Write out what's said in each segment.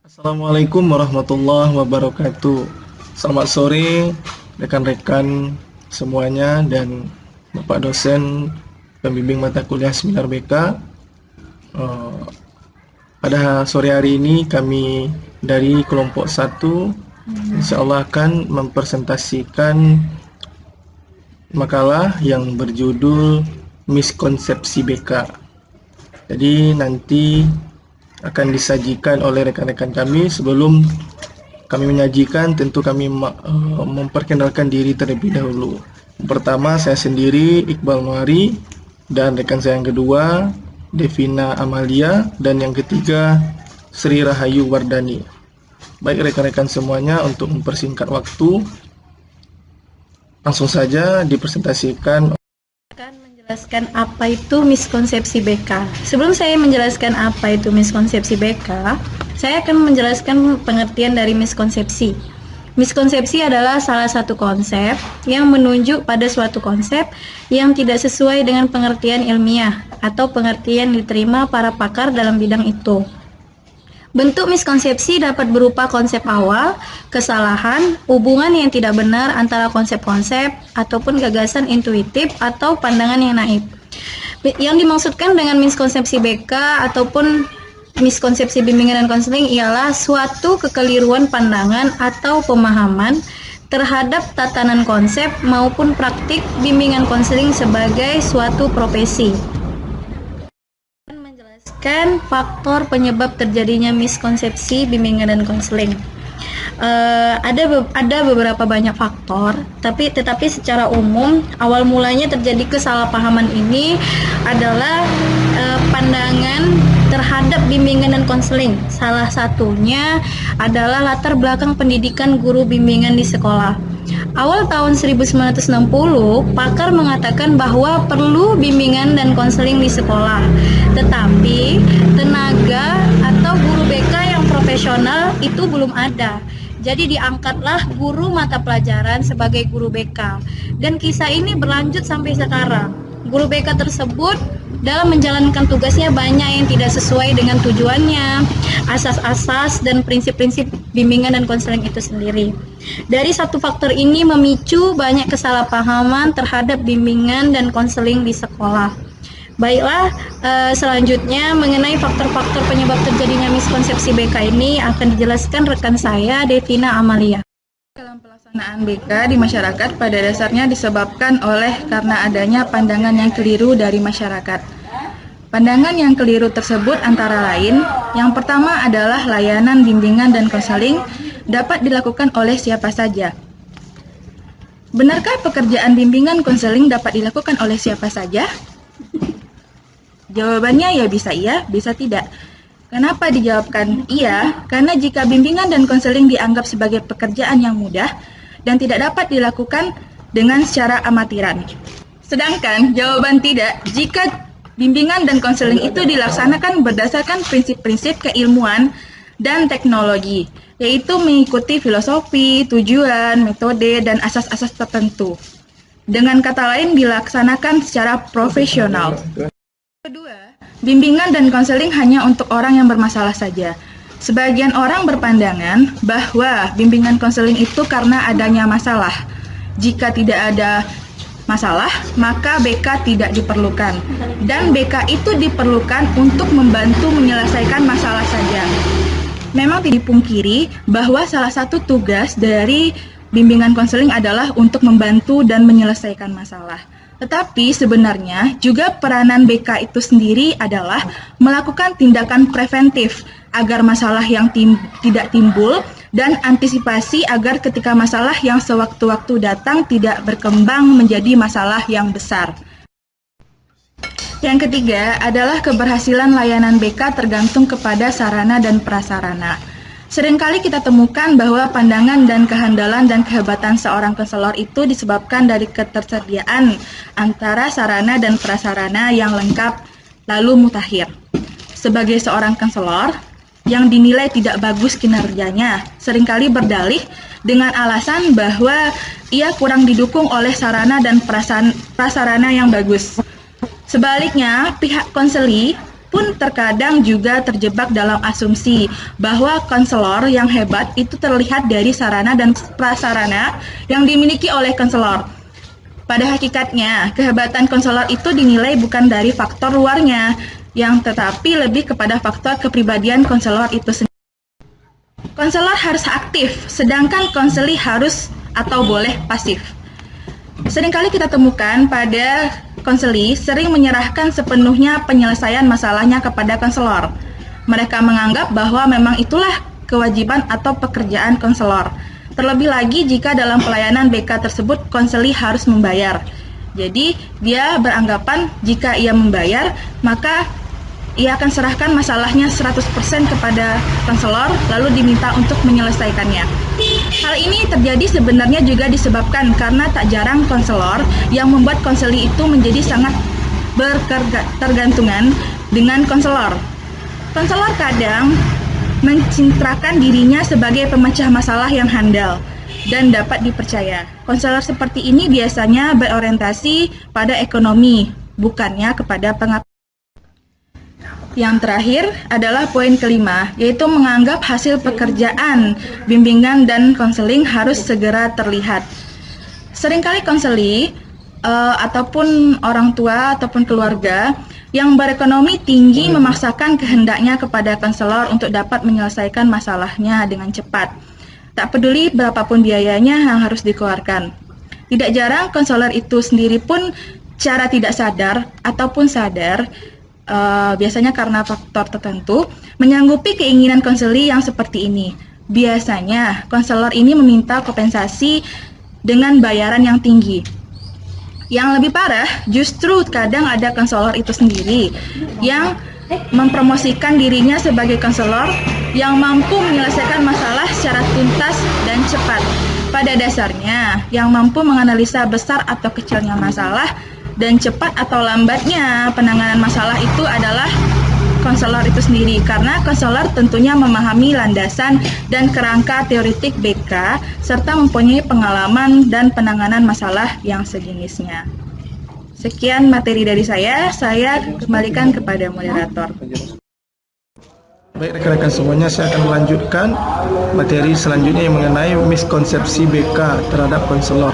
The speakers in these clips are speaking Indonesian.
Assalamualaikum warahmatullahi wabarakatuh. Selamat sore rekan-rekan semuanya dan Bapak dosen pembimbing mata kuliah Seminar BK. Pada sore hari ini kami dari kelompok 1 insya Allah akan mempresentasikan makalah yang berjudul Miskonsepsi BK. Jadi nanti akan disajikan oleh rekan-rekan kami. Sebelum kami menyajikan, tentu kami memperkenalkan diri terlebih dahulu. Pertama, saya sendiri Iqbal Nuari, dan rekan saya yang kedua Devina Amalia, dan yang ketiga Sri Rahayu Wardani. Baik rekan-rekan semuanya, untuk mempersingkat waktu, langsung saja dipresentasikan. Menjelaskan apa itu miskonsepsi BK. Sebelum saya menjelaskan apa itu miskonsepsi BK, saya akan menjelaskan pengertian dari miskonsepsi. Miskonsepsi adalah salah satu konsep yang menunjuk pada suatu konsep yang tidak sesuai dengan pengertian ilmiah atau pengertian diterima para pakar dalam bidang itu. Bentuk miskonsepsi dapat berupa konsep awal, kesalahan, hubungan yang tidak benar antara konsep-konsep, ataupun gagasan intuitif atau pandangan yang naif. Yang dimaksudkan dengan miskonsepsi BK ataupun miskonsepsi bimbingan dan konseling ialah suatu kekeliruan pandangan atau pemahaman terhadap tatanan konsep maupun praktik bimbingan konseling sebagai suatu profesi. Faktor penyebab terjadinya miskonsepsi bimbingan dan konseling. Ada beberapa banyak faktor, tetapi secara umum awal mulanya terjadi kesalahpahaman ini adalah pandangan terhadap bimbingan dan konseling. Salah satunya adalah latar belakang pendidikan guru bimbingan di sekolah. Awal tahun 1960, pakar mengatakan bahwa perlu bimbingan dan konseling di sekolah. Tetapi tenaga atau guru BK yang profesional itu belum ada. Jadi diangkatlah guru mata pelajaran sebagai guru BK. Dan kisah ini berlanjut sampai sekarang. Guru BK tersebut dalam menjalankan tugasnya banyak yang tidak sesuai dengan tujuannya, asas-asas dan prinsip-prinsip bimbingan dan konseling itu sendiri. Dari satu faktor ini memicu banyak kesalahpahaman terhadap bimbingan dan konseling di sekolah. Baiklah, selanjutnya mengenai faktor-faktor penyebab terjadinya miskonsepsi BK ini akan dijelaskan rekan saya Devina Amalia. Dalam pelaksanaan BK di masyarakat pada dasarnya disebabkan oleh karena adanya pandangan yang keliru dari masyarakat. Pandangan yang keliru tersebut antara lain, yang pertama adalah layanan bimbingan dan konseling dapat dilakukan oleh siapa saja. Benarkah pekerjaan bimbingan konseling dapat dilakukan oleh siapa saja? Jawabannya ya bisa iya, bisa tidak. Kenapa dijawabkan iya? Karena jika bimbingan dan konseling dianggap sebagai pekerjaan yang mudah dan tidak dapat dilakukan dengan secara amatiran. Sedangkan jawaban tidak jika bimbingan dan konseling itu dilaksanakan berdasarkan prinsip-prinsip keilmuan dan teknologi, yaitu mengikuti filosofi, tujuan, metode, dan asas-asas tertentu. Dengan kata lain, dilaksanakan secara profesional. Kedua, bimbingan dan konseling hanya untuk orang yang bermasalah saja. Sebagian orang berpandangan bahwa bimbingan konseling itu karena adanya masalah. Jika tidak ada masalah, maka BK tidak diperlukan. Dan BK itu diperlukan untuk membantu menyelesaikan masalah saja. Memang tidak dipungkiri bahwa salah satu tugas dari bimbingan konseling adalah untuk membantu dan menyelesaikan masalah. Tetapi sebenarnya juga peranan BK itu sendiri adalah melakukan tindakan preventif agar masalah yang tidak timbul dan antisipasi agar ketika masalah yang sewaktu-waktu datang tidak berkembang menjadi masalah yang besar. Yang ketiga adalah keberhasilan layanan BK tergantung kepada sarana dan prasarana. Seringkali kita temukan bahwa pandangan dan kehandalan dan kehebatan seorang konselor itu disebabkan dari ketersediaan antara sarana dan prasarana yang lengkap lalu mutakhir. Sebagai seorang konselor yang dinilai tidak bagus kinerjanya, seringkali berdalih dengan alasan bahwa ia kurang didukung oleh sarana dan prasarana yang bagus. Sebaliknya, pihak konseli pun terkadang juga terjebak dalam asumsi bahwa konselor yang hebat itu terlihat dari sarana dan prasarana yang dimiliki oleh konselor. Pada hakikatnya, kehebatan konselor itu dinilai bukan dari faktor luarnya, yang tetapi lebih kepada faktor kepribadian konselor itu sendiri. Konselor harus aktif, sedangkan konseli harus atau boleh pasif. Seringkali kita temukan pada konseli sering menyerahkan sepenuhnya penyelesaian masalahnya kepada konselor. Mereka menganggap bahwa memang itulah kewajiban atau pekerjaan konselor. Terlebih lagi jika dalam pelayanan BK tersebut konseli harus membayar. Jadi dia beranggapan jika ia membayar, maka ia akan serahkan masalahnya 100% kepada konselor, lalu diminta untuk menyelesaikannya. Hal ini terjadi sebenarnya juga disebabkan karena tak jarang konselor yang membuat konseli itu menjadi sangat bertergantungan dengan konselor. Konselor kadang mencintrakan dirinya sebagai pemecah masalah yang handal dan dapat dipercaya. Konselor seperti ini biasanya berorientasi pada ekonomi, bukannya kepada pengabdian. Yang terakhir adalah poin kelima, yaitu menganggap hasil pekerjaan, bimbingan, dan konseling harus segera terlihat. Seringkali konseli ataupun orang tua ataupun keluarga yang berekonomi tinggi memaksakan kehendaknya kepada konselor untuk dapat menyelesaikan masalahnya dengan cepat. Tak peduli berapapun biayanya yang harus dikeluarkan. Tidak jarang konselor itu sendiri pun secara tidak sadar ataupun sadar, biasanya karena faktor tertentu, menyanggupi keinginan konseli yang seperti ini. Biasanya, konselor ini meminta kompensasi dengan bayaran yang tinggi. Yang lebih parah, justru kadang ada konselor itu sendiri yang mempromosikan dirinya sebagai konselor yang mampu menyelesaikan masalah secara tuntas dan cepat. Pada dasarnya, yang mampu menganalisa besar atau kecilnya masalah dan cepat atau lambatnya penanganan masalah itu adalah konselor itu sendiri, karena konselor tentunya memahami landasan dan kerangka teoretik BK serta mempunyai pengalaman dan penanganan masalah yang sejenisnya. Sekian materi dari saya kembalikan kepada moderator. Baik rekan-rekan semuanya, saya akan melanjutkan materi selanjutnya yang mengenai miskonsepsi BK terhadap konselor.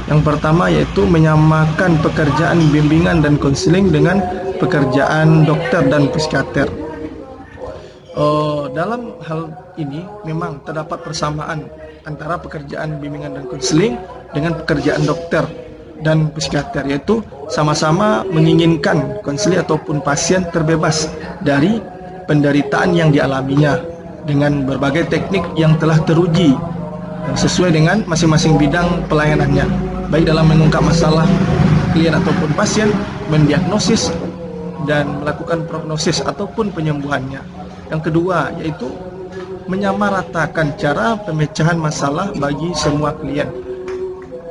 Yang pertama yaitu menyamakan pekerjaan bimbingan dan konseling dengan pekerjaan dokter dan psikiater. Dalam hal ini memang terdapat persamaan antara pekerjaan bimbingan dan konseling dengan pekerjaan dokter dan psikiater, yaitu sama-sama menginginkan konseli ataupun pasien terbebas dari penderitaan yang dialaminya dengan berbagai teknik yang telah teruji sesuai dengan masing-masing bidang pelayanannya, baik dalam mengungkap masalah klien ataupun pasien, mendiagnosis dan melakukan prognosis ataupun penyembuhannya. Yang kedua yaitu menyamaratakan cara pemecahan masalah bagi semua klien.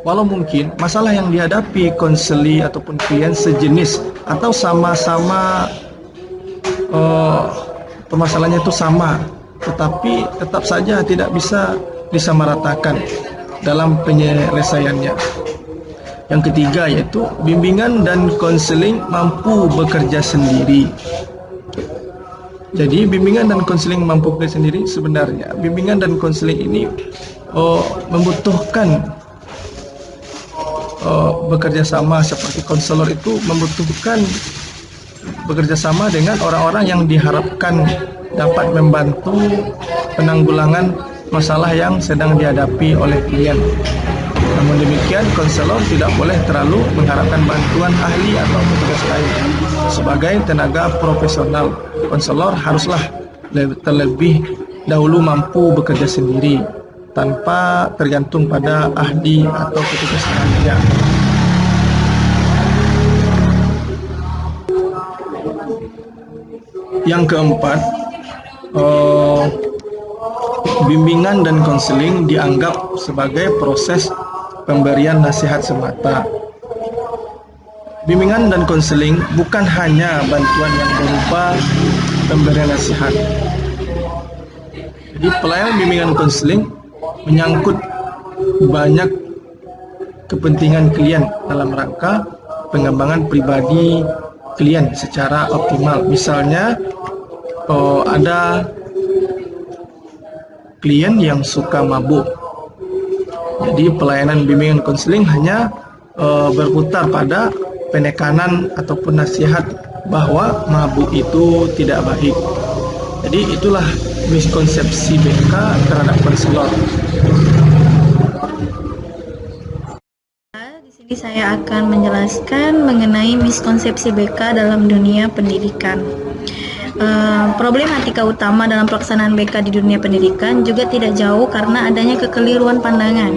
Walau mungkin masalah yang dihadapi konseli ataupun klien sejenis atau sama-sama permasalahannya itu sama, tetapi tetap saja tidak bisa disamaratakan dalam penyelesaiannya. Yang ketiga yaitu bimbingan dan konseling mampu bekerja sendiri. Jadi bimbingan dan konseling mampu bekerja sendiri, sebenarnya bimbingan dan konseling ini membutuhkan bekerja sama. Seperti konselor itu membutuhkan bekerja sama dengan orang-orang yang diharapkan dapat membantu penanggulangan masalah yang sedang dihadapi oleh klien. Namun demikian, konselor tidak boleh terlalu mengharapkan bantuan ahli atau petugas lain. Sebagai tenaga profesional, konselor haruslah terlebih dahulu mampu bekerja sendiri tanpa tergantung pada ahli atau petugas lainnya. Yang keempat, bimbingan dan konseling dianggap sebagai proses pemberian nasihat semata. Bimbingan dan konseling bukan hanya bantuan yang berupa pemberian nasihat. Jadi pelayanan bimbingan konseling menyangkut banyak kepentingan klien dalam rangka pengembangan pribadi klien secara optimal. Misalnya ada klien yang suka mabuk, jadi pelayanan bimbingan konseling hanya berputar pada penekanan ataupun nasihat bahwa mabuk itu tidak baik. Jadi itulah miskonsepsi BK terhadap konselor. Di sini saya akan menjelaskan mengenai miskonsepsi BK dalam dunia pendidikan. Problematika utama dalam pelaksanaan BK di dunia pendidikan juga tidak jauh karena adanya kekeliruan pandangan.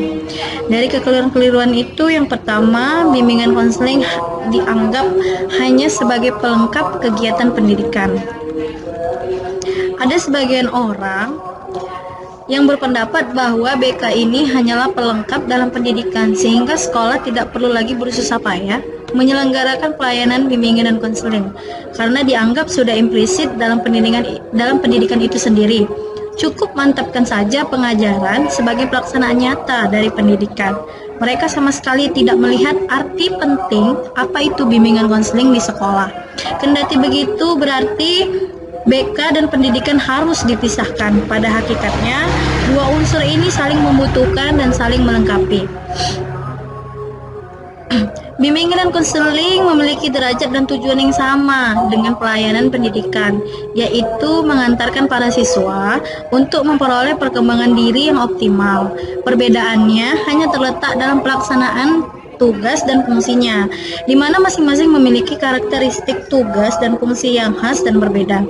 Dari kekeliruan-kekeliruan itu, yang pertama, bimbingan konseling dianggap hanya sebagai pelengkap kegiatan pendidikan. Ada sebagian orang yang berpendapat bahwa BK ini hanyalah pelengkap dalam pendidikan, sehingga sekolah tidak perlu lagi berusaha payah menyelenggarakan pelayanan bimbingan dan konseling karena dianggap sudah implisit dalam pendidikan itu sendiri. Cukup mantapkan saja pengajaran sebagai pelaksanaan nyata dari pendidikan. Mereka sama sekali tidak melihat arti penting apa itu bimbingan konseling di sekolah. Kendati begitu, berarti BK dan pendidikan harus dipisahkan. Pada hakikatnya, dua unsur ini saling membutuhkan dan saling melengkapi. Bimbingan dan konseling memiliki derajat dan tujuan yang sama dengan pelayanan pendidikan, yaitu mengantarkan para siswa untuk memperoleh perkembangan diri yang optimal. Perbedaannya hanya terletak dalam pelaksanaan tugas dan fungsinya, di mana masing-masing memiliki karakteristik tugas dan fungsi yang khas dan berbeda.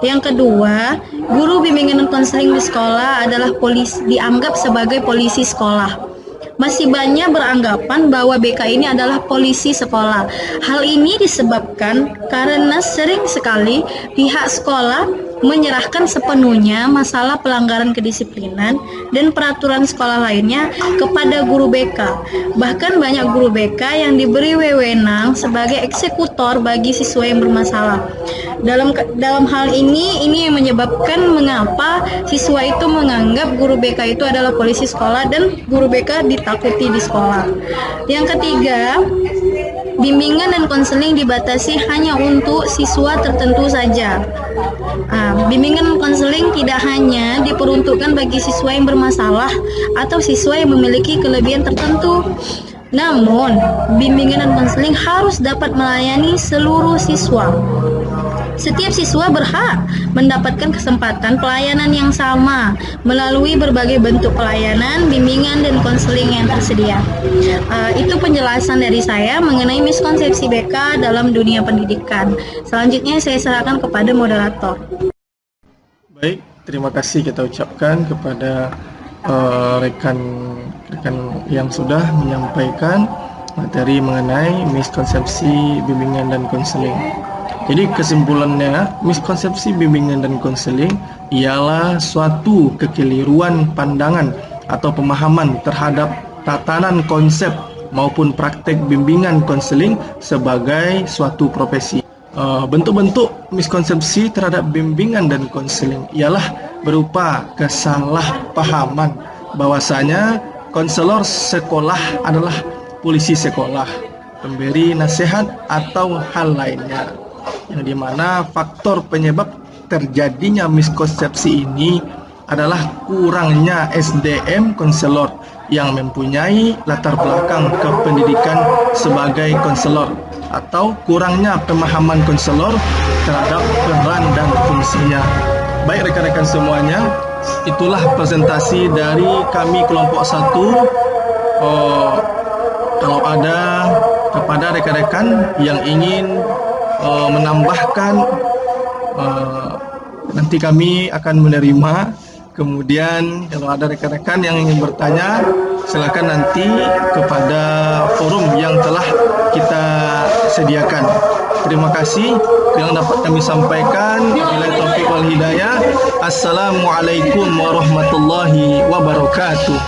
Yang kedua, guru bimbingan dan konseling di sekolah adalah dianggap sebagai polisi sekolah. Masih banyak beranggapan bahwa BK ini adalah polisi sekolah. Hal ini disebabkan karena sering sekali pihak sekolah menyerahkan sepenuhnya masalah pelanggaran kedisiplinan dan peraturan sekolah lainnya kepada guru BK. Bahkan banyak guru BK yang diberi wewenang sebagai eksekutor bagi siswa yang bermasalah. Dalam hal ini yang menyebabkan mengapa siswa itu menganggap guru BK itu adalah polisi sekolah dan guru BK ditakuti di sekolah. Yang ketiga, bimbingan dan konseling dibatasi hanya untuk siswa tertentu saja. Bimbingan dan konseling tidak hanya diperuntukkan bagi siswa yang bermasalah atau siswa yang memiliki kelebihan tertentu. Namun, bimbingan dan konseling harus dapat melayani seluruh siswa. Setiap siswa berhak mendapatkan kesempatan pelayanan yang sama melalui berbagai bentuk pelayanan, bimbingan, dan konseling yang tersedia. Itu penjelasan dari saya mengenai miskonsepsi BK dalam dunia pendidikan. Selanjutnya saya serahkan kepada moderator. Baik, terima kasih kita ucapkan kepada rekan yang sudah menyampaikan materi mengenai miskonsepsi bimbingan dan konseling. Jadi kesimpulannya, miskonsepsi bimbingan dan konseling ialah suatu kekeliruan pandangan atau pemahaman terhadap tatanan konsep maupun praktek bimbingan konseling sebagai suatu profesi. Bentuk-bentuk miskonsepsi terhadap bimbingan dan konseling ialah berupa kesalahpahaman bahwasanya konselor sekolah adalah polisi sekolah, pemberi nasihat atau hal lainnya, yang dimana faktor penyebab terjadinya miskonsepsi ini adalah kurangnya SDM konselor yang mempunyai latar belakang kependidikan sebagai konselor atau kurangnya pemahaman konselor terhadap peran dan fungsinya. Baik rekan-rekan semuanya, itulah presentasi dari kami kelompok 1. Kalau ada kepada rekan-rekan yang ingin menambahkan, nanti kami akan menerima. Kemudian kalau ada rekan-rekan yang ingin bertanya, silakan nanti kepada forum yang telah kita sediakan. Terima kasih yang dapat kami sampaikan. Wabillahi taufiq wal hidayah. Assalamualaikum warahmatullahi wabarakatuh.